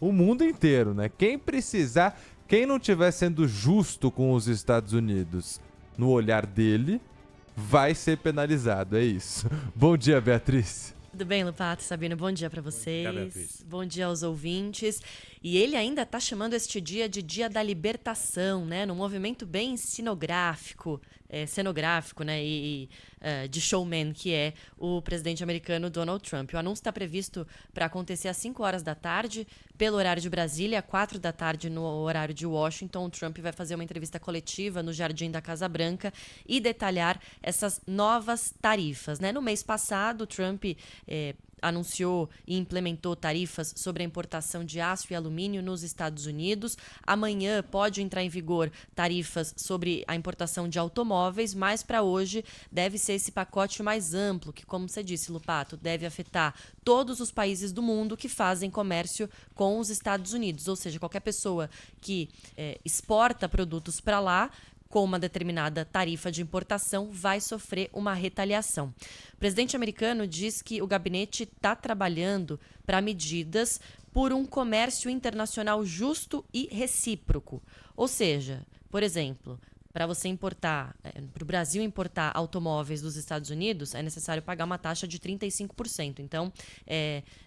O mundo inteiro, né? Quem precisar, quem não estiver sendo justo com os Estados Unidos no olhar dele, vai ser penalizado, é isso. Bom dia, Beatriz. Tudo bem, Lupato e Sabino? Bom dia para vocês. Bom dia aos ouvintes. E ele ainda está chamando este dia de Dia da Libertação, né? Num movimento bem cenográfico, né? De showman, que é o presidente americano Donald Trump. O anúncio está previsto para acontecer às 5 horas da tarde, pelo horário de Brasília, às 4 da tarde no horário de Washington. O Trump vai fazer uma entrevista coletiva no Jardim da Casa Branca e detalhar essas novas tarifas, né? No mês passado, o Trump anunciou e implementou tarifas sobre a importação de aço e alumínio nos Estados Unidos. Amanhã pode entrar em vigor tarifas sobre a importação de automóveis, mas para hoje deve ser esse pacote mais amplo, que, como você disse, Lupato, deve afetar todos os países do mundo que fazem comércio com os Estados Unidos. Ou seja, qualquer pessoa que exporta produtos para lá, com uma determinada tarifa de importação, vai sofrer uma retaliação. O presidente americano diz que o gabinete está trabalhando para medidas por um comércio internacional justo e recíproco. Ou seja, por exemplo, para você importar, para o Brasil importar automóveis dos Estados Unidos, é necessário pagar uma taxa de 35%. Então,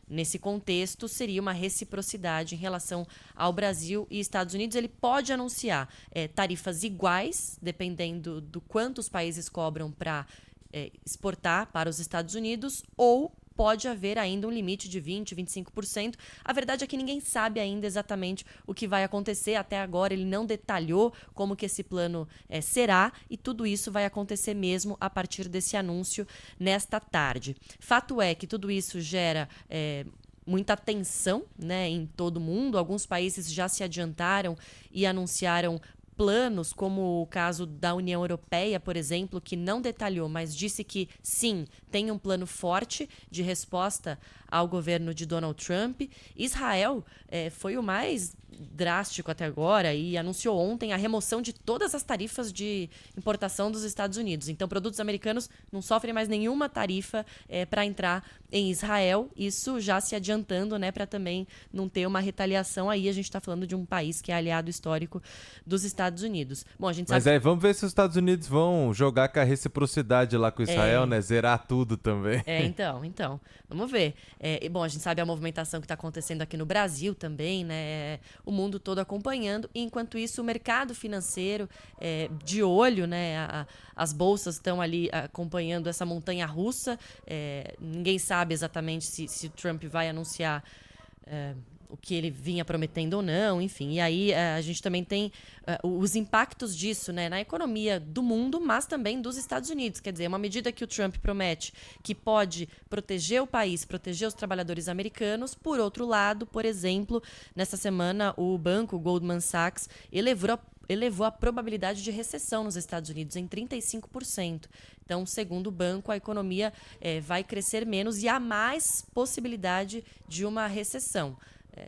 nesse contexto, seria uma reciprocidade em relação ao Brasil e Estados Unidos. Ele pode anunciar tarifas iguais, dependendo do quanto os países cobram para exportar para os Estados Unidos, ou pode haver ainda um limite de 20%, 25%. A verdade é que ninguém sabe ainda exatamente o que vai acontecer. Até agora ele não detalhou como que esse plano será, e tudo isso vai acontecer mesmo a partir desse anúncio nesta tarde. Fato é que tudo isso gera muita tensão, né, em todo o mundo. Alguns países já se adiantaram e anunciaram planos, como o caso da União Europeia, por exemplo, que não detalhou, mas disse que, sim, tem um plano forte de resposta ao governo de Donald Trump. Israel foi o mais drástico até agora e anunciou ontem a remoção de todas as tarifas de importação dos Estados Unidos. Então, produtos americanos não sofrem mais nenhuma tarifa para entrar em Israel. Isso já se adiantando, né, para também não ter uma retaliação. Aí a gente está falando de um país que é aliado histórico dos Estados Unidos. Bom, a gente sabe. Mas vamos ver se os Estados Unidos vão jogar com a reciprocidade lá com Israel, né? Zerar tudo também. Então. Vamos ver. Bom, a gente sabe a movimentação que está acontecendo aqui no Brasil também, né? O mundo todo acompanhando. E, enquanto isso, o mercado financeiro de olho, né? As bolsas estão ali acompanhando essa montanha-russa. Ninguém sabe exatamente se o Trump vai anunciar o que ele vinha prometendo ou não, enfim. E aí a gente também tem os impactos disso, né, na economia do mundo, mas também dos Estados Unidos. Quer dizer, uma medida que o Trump promete que pode proteger o país, proteger os trabalhadores americanos. Por outro lado, por exemplo, nessa semana o banco Goldman Sachs elevou a probabilidade de recessão nos Estados Unidos em 35%. Então, segundo o banco, a economia vai crescer menos e há mais possibilidade de uma recessão.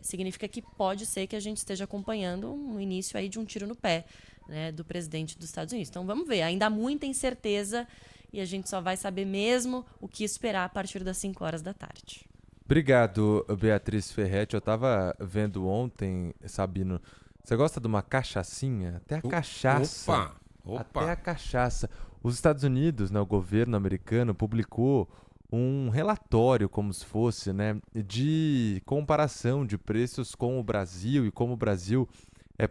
Significa que pode ser que a gente esteja acompanhando um início aí de um tiro no pé, né, do presidente dos Estados Unidos. Então, vamos ver. Ainda há muita incerteza e a gente só vai saber mesmo o que esperar a partir das 5 horas da tarde. Obrigado, Beatriz Ferretti. Eu estava vendo ontem, Sabino, você gosta de uma cachaçinha? Até a cachaça. Opa! Até a cachaça. Os Estados Unidos, né, o governo americano, publicou um relatório, como se fosse, né, de comparação de preços com o Brasil e como o Brasil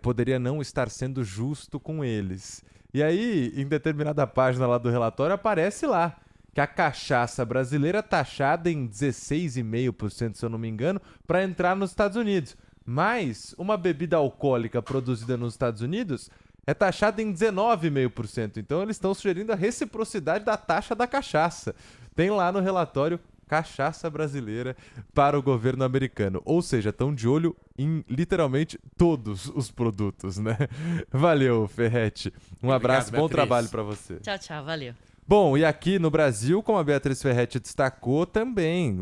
poderia não estar sendo justo com eles. E aí, em determinada página lá do relatório, aparece lá que a cachaça brasileira taxada em 16,5%, se eu não me engano, para entrar nos Estados Unidos. Mas uma bebida alcoólica produzida nos Estados Unidos é taxada em 19,5%. Então eles estão sugerindo a reciprocidade da taxa da cachaça. Tem lá no relatório cachaça brasileira para o governo americano. Ou seja, estão de olho em literalmente todos os produtos, né? Valeu, Ferretti. Um abraço, bom trabalho para você. Tchau, valeu. Bom, e aqui no Brasil, como a Beatriz Ferretti destacou também,